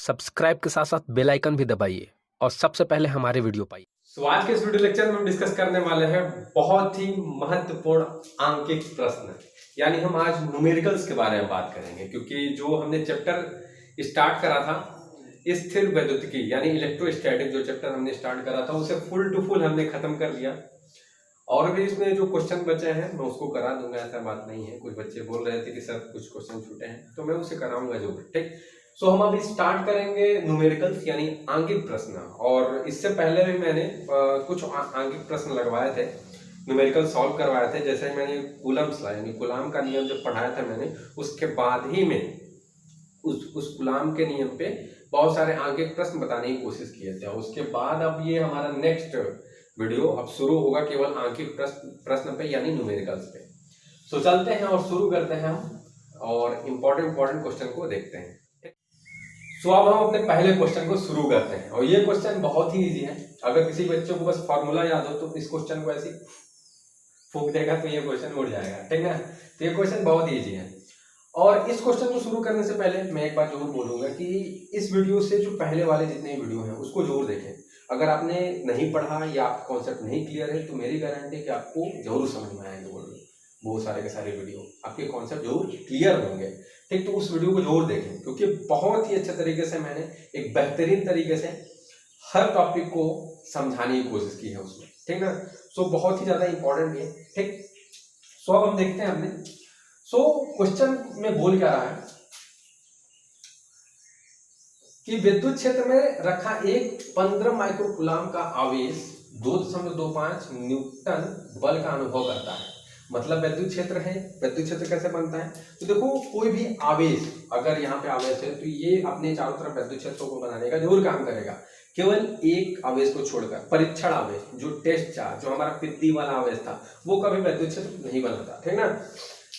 Subscribe के साथ साथ बेल आइकन भी दबाइए और सबसे पहले हमारे वीडियो पाइए। आज के इस वीडियो लेक्चर में हम डिस्कस करने वाले हैं बहुत ही महत्वपूर्ण आंकिक प्रश्न, यानी हम आज न्यूमेरिकल्स के बारे में बात करेंगे, क्योंकि जो हमने चैप्टर स्टार्ट करा था स्थिर वैद्युतिकी यानी इलेक्ट्रोस्टैटिक, जो चैप्टर हमने स्टार्ट करा था उसे फुल टू फुल हमने खत्म कर लिया। और भी इसमें जो क्वेश्चन बचे हैं मैं उसको करा दूंगा, ऐसा बात नहीं है। कुछ बच्चे बोल रहे थे कि सर कुछ क्वेश्चन छूटे हैं, तो मैं उसे कराऊंगा जरूर। ठीक, सो हम अभी स्टार्ट करेंगे न्यूमेरिकल्स यानी आंकिक प्रश्न। और इससे पहले भी मैंने कुछ आंकिक प्रश्न लगवाए थे, न्यूमेरिकल सॉल्व करवाए थे। जैसे मैंने कूलम्स यानी कूलाम का नियम जब पढ़ाया था मैंने, उसके बाद ही में उस कूलाम के नियम पे बहुत सारे आंकिक प्रश्न बताने की कोशिश किए थे। और उसके बाद अब ये हमारा नेक्स्ट वीडियो अब शुरू होगा केवल आंकिक प्रश्न पे यानी न्यूमेरिकल्स पे। तो चलते हैं और शुरू करते हैं हम और इम्पोर्टेंट क्वेश्चन को देखते हैं। सो अब हम अपने पहले क्वेश्चन को शुरू करते हैं। और ये क्वेश्चन बहुत ही इजी है। अगर किसी बच्चे को बस फॉर्मूला याद हो तो इस क्वेश्चन को ऐसे फूंक देगा तो ये क्वेश्चन उड़ जाएगा, ठीक है। तो ये क्वेश्चन बहुत इजी है। और इस क्वेश्चन को शुरू करने से पहले मैं एक बात जरूर बोलूंगा कि इस वीडियो से जो पहले वाले जितने वीडियो हैं उसको जरूर देखें। अगर आपने नहीं पढ़ा या आपका कॉन्सेप्ट नहीं क्लियर है तो मेरी गारंटी है कि आपको जरूर समझ में आएंगे वो सारे के सारे वीडियो, आपके कॉन्सेप्ट जरूर क्लियर होंगे। ठीक, तो उस वीडियो को जरूर देखें, क्योंकि बहुत ही अच्छे तरीके से मैंने एक बेहतरीन तरीके से हर टॉपिक को समझाने की कोशिश की है उसमें, ठीक ना। सो बहुत ही ज्यादा इंपॉर्टेंट है। ठीक, सो अब हम देखते हैं हमने क्वेश्चन में बोल क्या रहा है कि विद्युत क्षेत्र में रखा एक 15 माइक्रोकूलाम का आवेश 2.25 न्यूटन बल का अनुभव करता है। मतलब विद्युत क्षेत्र है। विद्युत क्षेत्र कैसे बनता है? तो देखो, कोई भी आवेश अगर यहाँ पे आवेश है तो ये अपने चारों तरफ विद्युत क्षेत्र को बनाने का जरूर काम करेगा। केवल एक आवेश को छोड़कर, परीक्षण आवेश जो टेस्ट चार्ज, जो हमारा पित्ती वाला आवेश था, वो कभी विद्युत क्षेत्र नहीं बनाता, ठीक ना।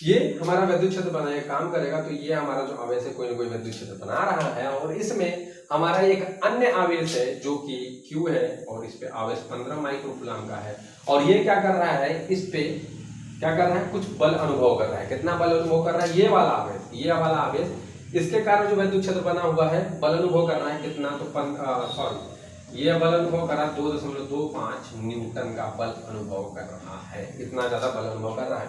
ये हमारा विद्युत क्षेत्र बनाने का काम करेगा। तो ये हमारा जो आवेश है कोई ना कोई विद्युत क्षेत्र बना रहा है। और इसमें हमारा एक अन्य आवेश है जो कि Q है, और इस पे आवेश 15 माइक्रोकूलाम का है। और ये क्या कर रहा है, इस पे क्या कर रहा है, कुछ बल अनुभव कर रहा है। कितना बल अनुभव कर रहा है? ये वाला आवेश, इसके कारण जो विद्युत क्षेत्र बना हुआ है बल अनुभव कर रहा है कितना, तो ये बल अनुभव कर रहा है 2.25 न्यूटन का बल अनुभव कर रहा है। इतना ज्यादा बल अनुभव कर रहा है,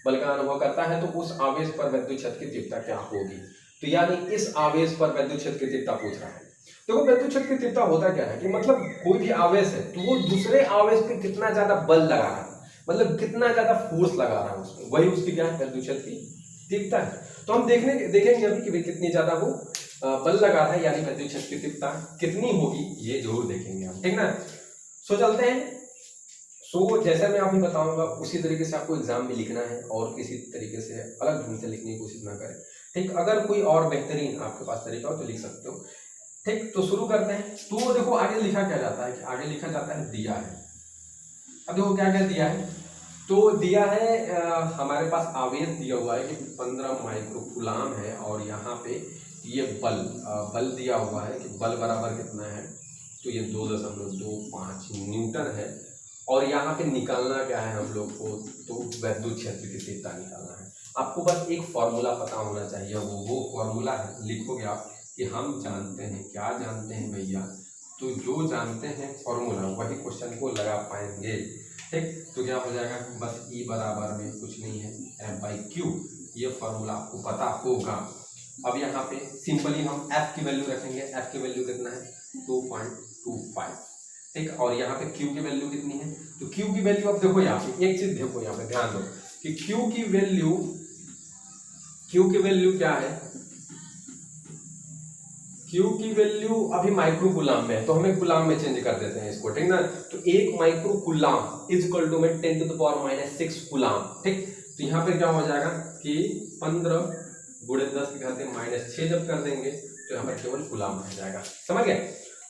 बल का अनुभव करता है। तो उस आवेश पर विद्युत क्षेत्र की तीव्रता क्या होगी? तो यानी इस आवेश पर विद्युत क्षेत्र की तीव्रता पूछ रहा है। देखो, विद्युत क्षेत्र की तीव्रता होता क्या है कि मतलब कोई भी आवेश है तो वो दूसरे आवेश पे कितना ज्यादा बल लगा रहा है, मतलब कितना ज्यादा फोर्स लगा रहा है उसमें, वही उसकी क्या है, विद्युत क्षेत्र की तीव्रता है। तो हम देखेंगे अभी कि कितनी ज्यादा वो बल लगा रहा है, यानी विद्युत क्षेत्र की तीव्रता कितनी होगी ये जरूर देखेंगे हम, ठीक ना। सो चलते हैं। जैसा मैं अभी बताऊंगा उसी तरीके से आपको एग्जाम में लिखना है और किसी तरीके से अलग ढंग से लिखने की कोशिश ना करें। ठीक, अगर कोई और बेहतरीन आपके पास तरीका हो तो लिख सकते हो। ठीक, तो शुरू करते हैं। तो देखो आगे लिखा क्या जाता है कि आगे लिखा जाता है दिया है। अब देखो क्या क्या दिया है, तो दिया है हमारे पास आवेश दिया हुआ है कि 15 माइक्रोकूलाम है। और यहाँ पे ये बल दिया हुआ है कि बल बराबर कितना है, तो ये 2.25 न्यूटन है। और यहाँ पे निकालना क्या है हम लोग को, तो विद्युत क्षेत्र की तीव्रता निकालना है। आपको बस एक फॉर्मूला पता होना चाहिए, वो फॉर्मूला है, लिखोगे आप कि हम जानते हैं, क्या जानते हैं भैया, तो जो जानते हैं फॉर्मूला वही क्वेश्चन को लगा पाएंगे। ठीक, तो क्या हो जाएगा, बस E बराबर में कुछ नहीं है F/Q, ये फॉर्मूला आपको पता होगा। अब यहाँ पे सिंपली हम F की वैल्यू रखेंगे। F की वैल्यू कितना है, 2.25। ठीक, और यहाँ पे Q की वैल्यू कितनी है, तो Q की वैल्यू अब देखो, यहाँ पे एक चीज देखो, यहाँ पे ध्यान दो कि Q की वैल्यू क्या है। Q की वैल्यू अभी माइक्रोकूलाम में है, तो हमें कूलाम में चेंज कर देते हैं इसको, ठीक ना। तो 1 माइक्रोकूलाम इज इक्वल टू में 10⁻⁻⁶ कूलाम। ठीक, तो यहाँ पे क्या हो जाएगा कि 15 × 10⁻⁻⁶ जब कर देंगे तो यहाँ पर केवल कूलाम रह जाएगा, समझ गए।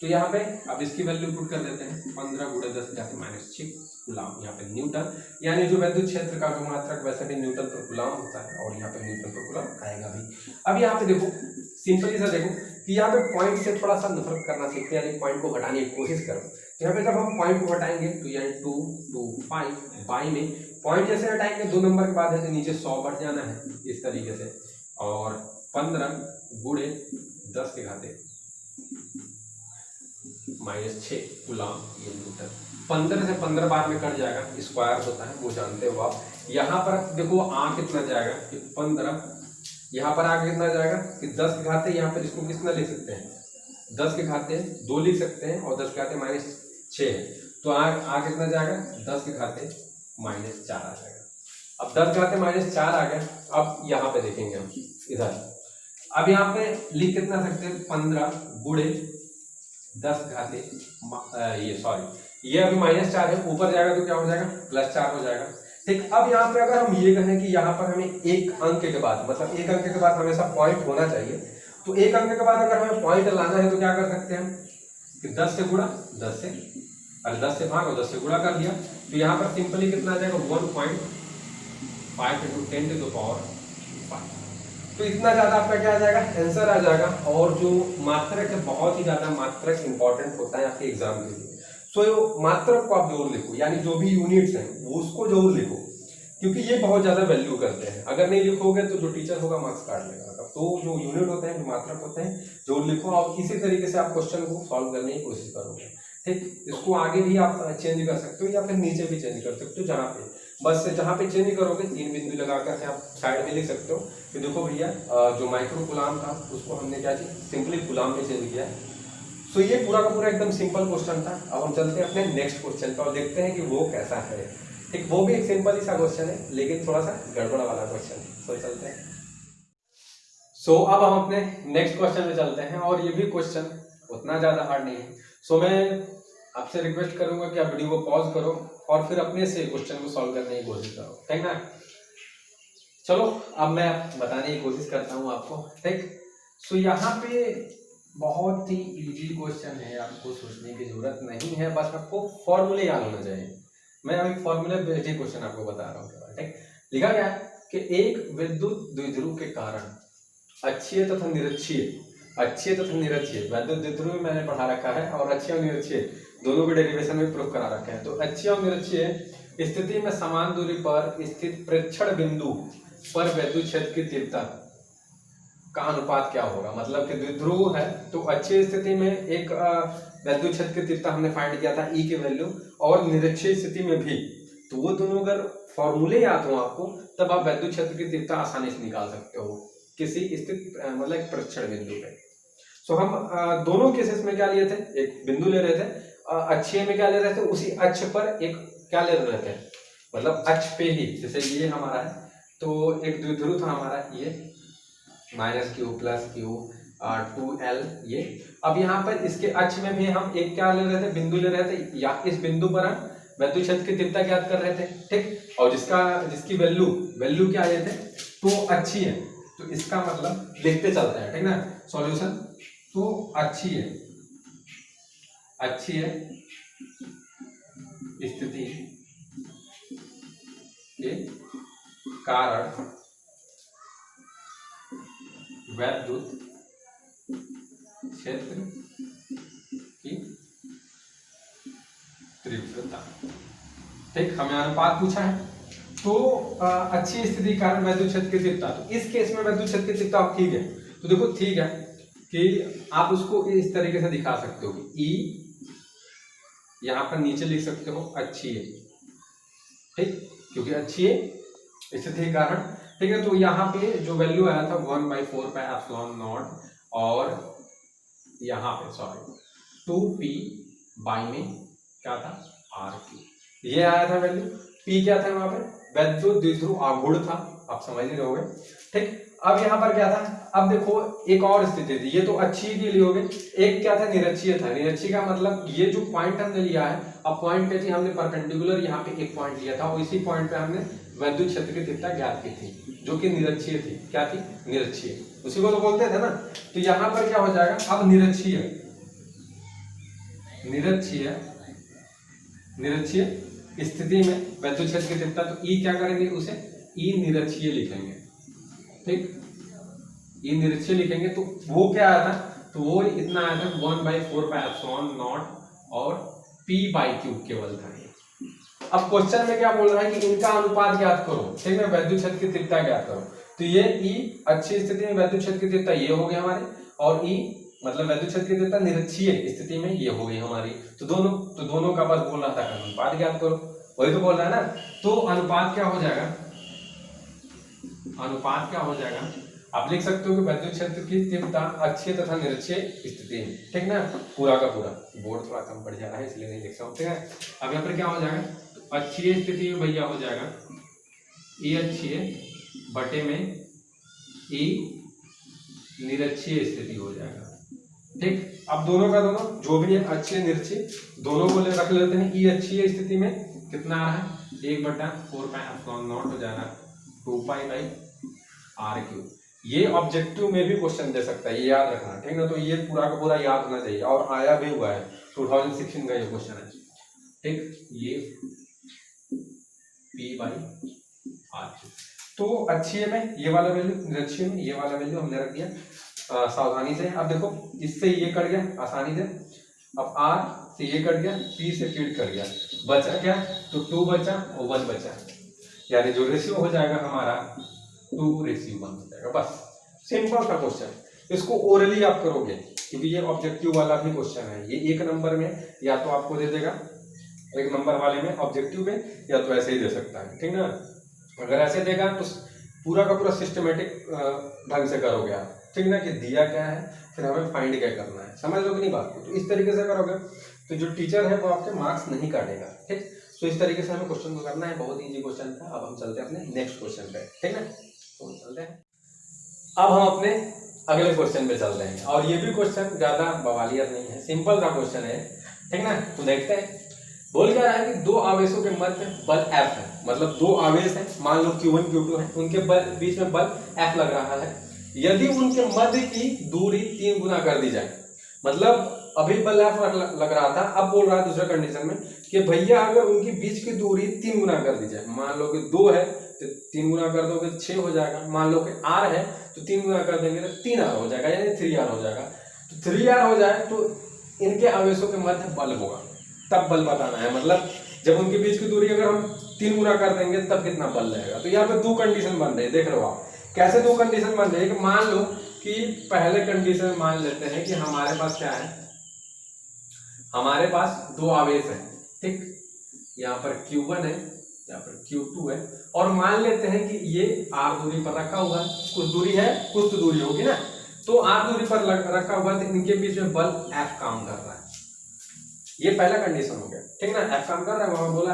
तो यहाँ पे अब इसकी वैल्यू पुट कर देते हैं, 15 × 10⁻⁶ कूलाम, यहाँ पे न्यूटन, यानी जो विद्युत क्षेत्र का जो मात्रक वैसे भी न्यूटन पर कूलाम होता है, और यहाँ पे न्यूटन पर कूलाम आएगा भी। अब यहाँ पे देखो, सिंपली सा देखो कि यहाँ पे पॉइंट से थोड़ा सा नफरत करना सीखते हैं, यानी पॉइंट को हटाने की कोशिश करो। तो यहाँ पे जब हम पॉइंट को हटाएंगे तो यानी 2, 2, 5 बाई में पॉइंट जैसे हटाएंगे 2 नंबर के बाद है तो नीचे 100 बढ़ जाना है इस तरीके से। और 15 × 10⁻⁻⁶ -6 कूलाम ये न्यूटन। 15 से 15 बार में कट जाएगा, स्क्वायर होता है वो जानते हो आप। यहाँ पर देखो आ कितना जाएगा कि 15, यहाँ पर आ कितना जाएगा कि 10 के घाते, यहाँ पर इसको कितना लिख सकते हैं 10 के घाते 2 लिख सकते हैं और 10 के घाते -6 है, तो आ कितना जाएगा 10 के घाते -4 आ जाएगा। अब 10 के घाते -4 आ गया। अब यहाँ पे देखेंगे हम इधर, अब यहाँ पे लिख कितना सकते हैं 15 गुणे 10 घाते ये अभी -4 है, ऊपर जाएगा तो क्या हो जाएगा +4 हो जाएगा। ठीक, अब यहाँ पे अगर हम ये कहें कि यहाँ पर हमें एक अंक के बाद, मतलब एक अंक के बाद हमेशा पॉइंट होना चाहिए, तो एक अंक के बाद अगर हमें पॉइंट लाना है तो क्या कर सकते हैं हम कि 10 से गुणा 10 से, अरे 10 से भाग और 10 से गुणा कर दिया, तो यहाँ पर सिंपली कितना आ जाएगा 1.5 × 10⁵ तो इतना ज्यादा आपका क्या आ जाएगा आंसर आ जाएगा। और जो मात्रक है बहुत ही ज्यादा मात्रक इंपॉर्टेंट होता है आपके एग्जाम के लिए, तो मात्रक को आप जरूर लिखो, यानी जो भी यूनिट्स हैं वो उसको जरूर लिखो, क्योंकि ये बहुत ज्यादा वैल्यू करते हैं। अगर नहीं लिखोगे तो जो टीचर होगा मार्क्स काट लेगा। तो जो यूनिट होते हैं, जो मात्रक होते हैं, जरूर लिखो और इसी तरीके से आप क्वेश्चन को सॉल्व करने की कोशिश करोगे। ठीक, इसको आगे भी आप चेंज कर सकते हो या फिर नीचे भी चेंज कर सकते हो, जहाँ पे बस जहाँ पे चेंज करोगे 3 बिंदु लगा करके आप साइड में लिख सकते हो कि देखो भैया जो माइक्रो कूलाम था उसको हमने क्या किया सिंपली कूलाम में चेंज किया। सो ये पूरा का पूरा एकदम सिंपल क्वेश्चन था। अब हम चलते हैं अपने नेक्स्ट क्वेश्चन पर और देखते हैं कि वो कैसा है। ठीक, वो भी एक सिंपल ही सा क्वेश्चन है लेकिन थोड़ा सा गड़बड़ वाला क्वेश्चन है। सो चलते हैं। सो अब हम अपने नेक्स्ट क्वेश्चन में चलते हैं और ये भी क्वेश्चन उतना ज्यादा हार्ड नहीं है। सो मैं आपसे रिक्वेस्ट करूंगा कि आप वीडियो को पॉज करो और फिर अपने से क्वेश्चन को सॉल्व करने की कोशिश करो, ठीक ना। चलो अब मैं बताने की कोशिश करता हूँ आपको। ठीक, सो यहाँ पे बहुत ही इजी क्वेश्चन है, आपको सोचने की जरूरत नहीं है, बस आपको फॉर्मूले याद होना चाहिए। मैं अभी फॉर्मूले बेस्ड क्वेश्चन आपको बता रहा हूँ। ठीक, लिखा गया है कि एक विद्युत द्विध्रुव के कारण अक्षीय तथा निरक्षीय, अक्षीय तथा निरक्षीय विद्युत द्विध्रुव में मैंने पढ़ा रखा है और अक्षीय और निरक्षीय दोनों के डेरिवेशन में प्रूफ करा रखा है। तो अक्षीय और निरक्षीय स्थिति में समान दूरी पर स्थित प्रेक्षण बिंदु पर विद्युत क्षेत्र की तीव्रता का अनुपात क्या होगा। मतलब कि द्विध्रुव है तो अक्षीय स्थिति में एक विद्युत क्षेत्र की तीव्रता हमने फाइंड किया था ई की वैल्यू, और निरक्षीय स्थिति में भी, तो वो दोनों अगर फॉर्मूले याद हो आपको तब आप विद्युत क्षेत्र की तीव्रता आसानी से निकाल सकते हो किसी स्थित मतलब प्रेक्षण बिंदु पे। सो हम दोनों केसेस में क्या लिए थे, एक बिंदु ले रहे थे, अक्षीय में क्या ले रहे थे उसी अक्ष पर एक क्या ले रहे थे, मतलब अक्ष पे ही, जैसे ये हमारा है तो एक द्विध्रुव था हमारा ये -q + q 2l ये। अब यहाँ पर इसके अक्ष में भी हम एक क्या ले रहे थे, बिंदु ले रहे थे, या इस बिंदु पर हम विद्युत क्षेत्र की तीव्रता ज्ञात कर रहे थे। ठीक, और जिसकी वैल्यू क्या आए थे तो अक्षीय है, तो इसका मतलब लिखते चलते हैं, ठीक ना। सॉल्यूशन तो अक्षीय स्थिति के कारण विद्युत क्षेत्र की तीव्रता। ठीक, हमें अनुपात पूछा है तो अच्छी स्थिति के कारण विद्युत क्षेत्र की तीव्रता, तो इस केस में विद्युत क्षेत्र की तीव्रता ठीक है। तो देखो ठीक है कि आप उसको इस तरीके से दिखा सकते हो कि ई यहाँ पर नीचे लिख सकते हो अक्षीय, ठीक, क्योंकि अक्षीय स्थिति के कारण। ठीक है, तो यहाँ पे जो वैल्यू आया था 1/4πε0 और यहाँ पे 2p बाई में क्या था r3, ये आया था वैल्यू। p क्या था वहां पे विद्युत द्विध्रुव आघूर्ण था, आप समझ ही रहोगे। ठीक, अब यहाँ पर क्या था, अब देखो एक और स्थिति थी, ये तो अक्षीय के लिए हो गई, एक क्या था निरक्षीय था। निरक्षीय का मतलब ये जो पॉइंट हमने लिया है, अब पॉइंट पे थी हमने परपेंडिकुलर यहाँ पे एक पॉइंट लिया था और इसी पॉइंट पे हमने विद्युत क्षेत्र की तीव्रता ज्ञात की थी जो कि निरक्षीय थी। क्या थी, निरक्षीय, उसी को तो बोलते थे ना। तो यहाँ पर क्या हो जाएगा, अब निरक्षीय स्थिति में विद्युत क्षेत्र की तीव्रता, तो ई क्या करेंगे, उसे ई निरक्षीय लिखेंगे। ठीक, ई निरक्षीय लिखेंगे तो वो क्या आया था, तो वो इतना आया था 1/4πε0 और p/q केवल था। अब क्वेश्चन में क्या बोल रहा है कि इनका अनुपात ज्ञात करो, ठीक है, विद्युत क्षेत्र की तीव्रता ज्ञात करो। तो ये ई अच्छी स्थिति में विद्युत क्षेत्र की तीव्रता ये हो गया हमारे, और ई मतलब वैद्युत क्षेत्र कितना देता है, निरक्षीय स्थिति में ये हो गई हमारी। तो दोनों का बस बोल रहा था अनुपात ज्ञात करो, वही तो बोल रहा है ना। तो अनुपात क्या हो जाएगा, अनुपात क्या हो जाएगा, आप लिख सकते हो कि वैद्युत क्षेत्र की तीव्रता अक्षीय तथा निरक्षीय स्थिति में, ठीक ना, पूरा का पूरा। बोर्ड थोड़ा कम पड़ जा रहा है इसलिए नहीं लिख रहा हूं, ठीक है। अब यहाँ पर क्या हो जाएगा, तो अक्षीय स्थिति में भैया हो जाएगा E अक्षीय बटे में E निरक्षीय स्थिति हो जाएगा, ठीक। अब दोनों का दोनों जो भी है अक्षीय निरक्षीय दोनों को रख लेते हैं। E अक्षीय स्थिति में कितना आ रहा है, 1/4πε0 हो जाएगा 2π/r³। ये ऑब्जेक्टिव में भी क्वेश्चन दे सकता है, ये याद रखना, ठीक ना। तो ये पूरा का पूरा याद होना चाहिए, और आया भी हुआ है 2016 का ये क्वेश्चन है, ठीक। ये P/r³। तो अक्षीय में ये वाला वैल्यू, निरक्षीय में ये वाला वैल्यू हमने रख दिया सावधानी से। अब देखो इससे ये कट गया आसानी से, अब R से ये कट गया, P से Q कट गया, बचा क्या, तो 2 बचा और 1 बचा, यानी जो रेशियो हो जाएगा हमारा 2:1 हो जाएगा। बस सिंपल सा क्वेश्चन, इसको ओरली आप करोगे क्योंकि ये ऑब्जेक्टिव वाला भी क्वेश्चन है। ये 1 नंबर में या तो आपको दे देगा 1 नंबर वाले में ऑब्जेक्टिव में, या तो ऐसे ही दे सकता है, ठीक ना। अगर ऐसे देगा तो पूरा का पूरा सिस्टमेटिक ढंग से करोगे आप, ठीक ना, कि दिया क्या है फिर हमें फाइंड क्या करना है, समझ लो कि नहीं बात को। तो इस तरीके से करोगे तो जो टीचर है वो आपके मार्क्स नहीं काटेगा, ठीक। तो इस तरीके से हमें क्वेश्चन को करना है, बहुत इजी क्वेश्चन था। अब हम चलते हैं अपने नेक्स्ट क्वेश्चन पे, ठीक ना। तो चलते हैं, अब हम अपने अगले क्वेश्चन पे चलते हैं, और ये भी क्वेश्चन ज्यादा बवालियत नहीं है, सिंपल सा क्वेश्चन है, ठीक ना। तो देखते हैं, बोल क्या रहा है कि 2 आवेशों के मध्य बल F है, मतलब 2 आवेश हैं, मान लो Q1 Q2 है, उनके बीच में बल F लग रहा है। यदि उनके मध्य की दूरी 3 गुना कर दी जाए, मतलब अभी बल F लग रहा था, अब बोल रहा है दूसरे कंडीशन में कि भैया अगर उनकी बीच की दूरी 3 गुना कर दी जाए, मान लो कि 2 है तो 3 गुना कर दोगे तो 6 हो जाएगा, मान लो कि R है तो 3 गुना कर देंगे तो 3R हो जाएगा, यानी 3R हो जाएगा। तो 3R हो जाए तो इनके आवेशों के मध्य बल होगा, तब बल बताना है। मतलब जब उनके बीच की दूरी अगर हम 3 गुना कर देंगे तब कितना बल लगेगा। तो यहाँ पे 2 कंडीशन बन रही है, देख रहे हो आप कैसे 2 कंडीशन बन रही है। कि मान लो कि पहले कंडीशन मान लेते हैं कि हमारे पास क्या है, हमारे पास 2 आवेश है, ठीक। यहाँ पर Q1 है, यहाँ पर Q2 है, और मान लेते हैं कि ये R दूरी पर रखा हुआ है, कुछ दूरी है, कुछ तो दूरी होगी ना। तो R दूरी पर रखा हुआ है, तो इनके बीच में बल F काम कर रहा है, ये पहला कंडीशन हो गया, ठीक ना। F काम कर रहा है, वहां बोला।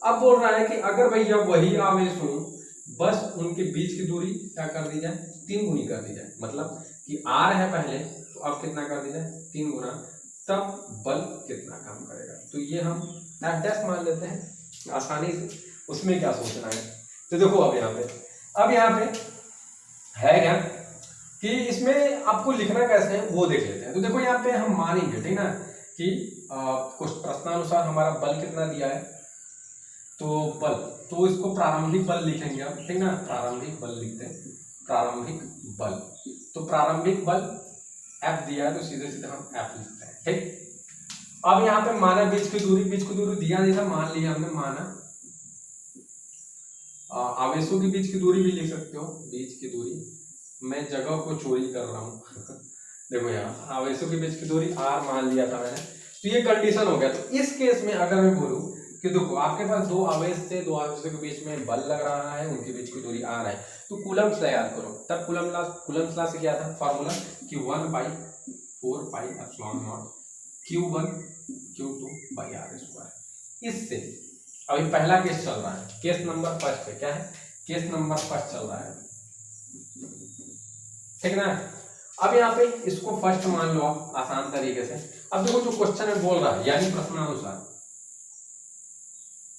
अब बोल रहा है कि अगर भैया वही आवेश हो, बस उनके बीच की दूरी क्या कर दी जाए, 3 गुनी कर दी जाए। मतलब कि R है पहले, तो अब कितना कर दी जाए, 3 गुना, तब बल कितना काम करेगा। तो ये हम F' मान लेते हैं आसानी से, उसमें क्या सोचना है। तो देखो अब यहाँ पे है क्या कि इसमें आपको लिखना कैसे है वो देख लेते हैं। तो देखो यहाँ पे हम मानेंगे, ठीक ना, कि कुछ प्रश्नानुसार हमारा बल कितना दिया है, तो बल, तो इसको प्रारंभिक बल लिखेंगे आप, ठीक ना। प्रारंभिक बल लिखते हैं, प्रारंभिक बल। तो प्रारंभिक बल F दिया है तो सीधे सीधे हम F लिखते हैं, ठीक। अब यहाँ पे माना बीच की दूरी दिया नहीं था, मान लिया हमने, माना आवेशों के बीच की दूरी भी लिख सकते हो, बीच की दूरी। मैं जगह को चोरी कर रहा हूँ देखो यहाँ आवेशों के बीच की दूरी R मान लिया था मैंने, तो ये कंडीशन हो गया। तो इस केस में अगर मैं बोलूँ कि देखो आपके पास 2 आवेश थे, 2 आवेशों के बीच में बल लग रहा है, उनके बीच की दूरी R है, तो कूलम्ब्स ला याद करो। तब कूलम्ब्स ला से क्या था फार्मूला, कि 1/4πε0 Q1 Q2/r²। इससे अभी पहला केस चल रहा है, केस नंबर फर्स्ट है, क्या है, केस नंबर फर्स्ट चल रहा है, ठीक ना। अब यहाँ पे इसको फर्स्ट मान लो आप आसान तरीके से। अब देखो जो क्वेश्चन है बोल रहा है, यानी प्रश्नानुसार,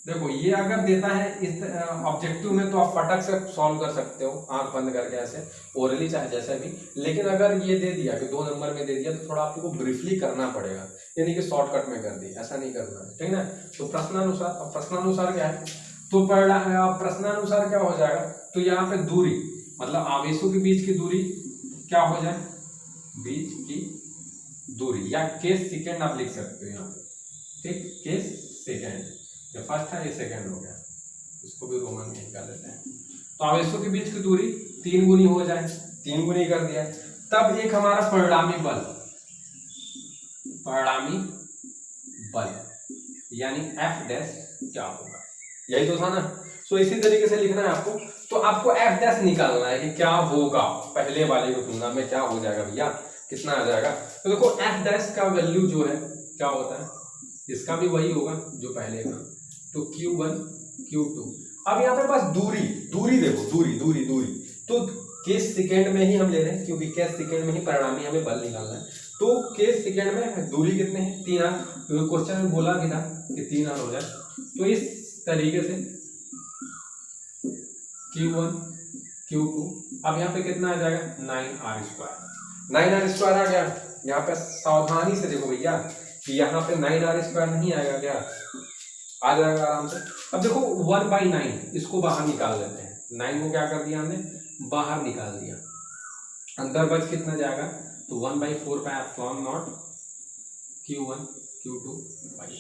देखो ये अगर देता है इस ऑब्जेक्टिव में तो आप फटक से सॉल्व कर सकते हो, आंख बंद करके ऐसे, ओरली चाहे जैसे भी। लेकिन अगर ये दे दिया कि 2 नंबर में दे दिया तो थोड़ा आपको ब्रीफली करना पड़ेगा, यानी कि शॉर्टकट में कर दी, ऐसा नहीं करना है, ठीक ना। तो प्रश्नानुसार, अब प्रश्नानुसार क्या है, तो प्रश्नानुसार क्या हो जाएगा, तो यहाँ पे दूरी मतलब आवेशों के बीच की दूरी क्या हो जाए, बीच की दूरी, या केस सेकेंड आप लिख सकते हो यहाँ पे, ठीक। केस सेकेंड, ये फर्स्ट है, ये सेकंड हो गया, इसको भी रोमन में कर देते हैं। तो आवेशों के बीच की दूरी 3 गुनी हो जाए, 3 गुनी कर दिया, तब एक हमारा परिणामी बल, परिणामी बल यानी एफ डैश क्या होगा, यही तो था ना। सो इसी तरीके से लिखना है आपको। तो आपको एफ डैश निकालना है कि क्या होगा पहले वाले की तुलना में, क्या हो जाएगा भैया, कितना आ जाएगा। तो देखो एफ डैश का वैल्यू जो है क्या होता है, इसका भी वही होगा जो पहले का, तो Q1 Q2। अब यहाँ पे बस दूरी, दूरी देखो, दूरी दूरी दूरी, तो केस सेकेंड में ही हम ले रहे हैं क्योंकि केस सेकेंड में ही परिणामी हमें बल निकालना है। तो केस सेकेंड में दूरी कितने हैं, 3 r, क्योंकि क्वेश्चन में बोला भी था कि 3 r हो जाए। तो इस तरीके से Q1 Q2, अब यहाँ पे कितना आ जाएगा 9r²। 9r² आ गया। यहाँ पे सावधानी से देखो भैया कि यहाँ पे 9r² नहीं आएगा, क्या आ जाएगा आराम से। अब देखो 1/9 इसको बाहर निकाल लेते हैं, 9 को क्या कर दिया हमने, बाहर निकाल दिया, अंदर बच कितना जाएगा, तो 1/4πε0 Q1 Q2/r²,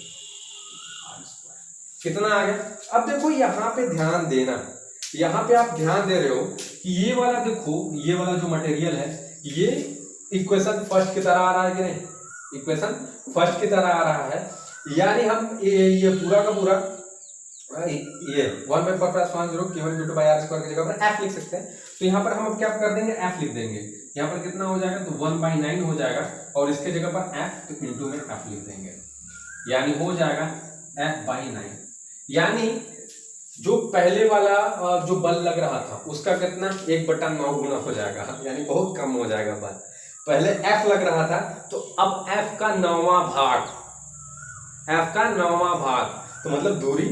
कितना आ गया। अब देखो यहाँ पे ध्यान देना, यहाँ पे आप ध्यान दे रहे हो कि ये वाला देखो, ये वाला जो मटेरियल है ये इक्वेशन फर्स्ट की तरह आ रहा है कि नहीं, इक्वेशन फर्स्ट की तरह आ रहा है, यानी हम ये पूरा का पूरा ये 1/4πε0 Q1 Q2/r² की जगह पर f लिख सकते हैं। तो यहाँ पर हम अब क्या कर देंगे, f लिख देंगे। यहाँ पर कितना हो जाएगा, तो 1/9 हो जाएगा और इसके जगह पर f, तो इंटू में f लिख देंगे, यानी हो जाएगा f/9। यानी जो पहले वाला जो बल लग रहा था उसका कितना 1/9 गुना हो जाएगा, यानी बहुत कम हो जाएगा बल। पहले f लग रहा था तो अब f का 9वां भाग, f का 9वां भाग, तो मतलब दूरी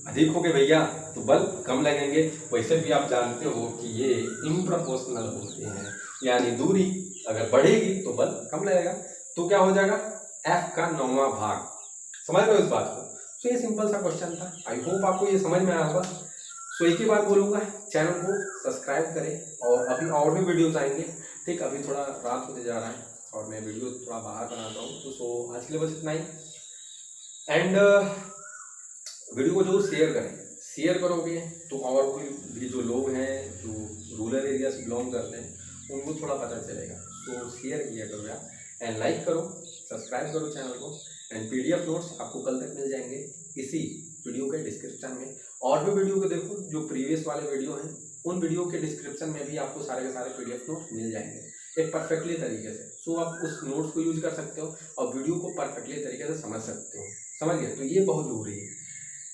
अधिक हो गई भैया तो बल कम लगेंगे। वैसे भी आप जानते हो कि ये इम्प्रोपोर्शनल होते हैं, यानी दूरी अगर बढ़ेगी तो बल कम लगेगा। तो क्या हो जाएगा, f का 9वां भाग। समझ रहे हो इस बात को। तो ये सिंपल सा क्वेश्चन था, आई होप आपको ये समझ में आया होगा। सो एक ही बात बोलूँगा, चैनल को सब्सक्राइब करें और अभी और भी वीडियोस आएंगे। ठीक, अभी थोड़ा रात होते जा रहा है और मैं वीडियो थोड़ा बाहर बनाता हूँ। तो सो आज के लिए बस इतना ही। एंड वीडियो को जरूर शेयर करें, शेयर करोगे तो और कोई भी जो लोग हैं जो रूरल एरिया से बिलोंग करते हैं उनको थोड़ा पता चलेगा। तो शेयर किया करो यार, एंड लाइक करो, सब्सक्राइब करो चैनल को। एंड PDF नोट्स आपको कल तक मिल जाएंगे इसी वीडियो के डिस्क्रिप्शन में। और भी वीडियो को देखो, जो प्रीवियस वाले वीडियो हैं उन वीडियो के डिस्क्रिप्शन में भी आपको सारे के सारे PDF नोट्स मिल जाएंगे एक परफेक्टली तरीके से। सो आप उस नोट्स को यूज कर सकते हो और वीडियो को परफेक्टली तरीके से समझ सकते हो। समझ गए, तो ये बहुत जरूरी है।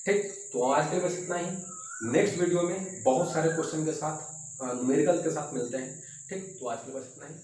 ठीक, तो आज के लिए बस इतना ही। नेक्स्ट वीडियो में बहुत सारे क्वेश्चन के साथ, न्यूमेरिकल के साथ मिलते हैं। ठीक, तो आज के लिए बस इतना ही।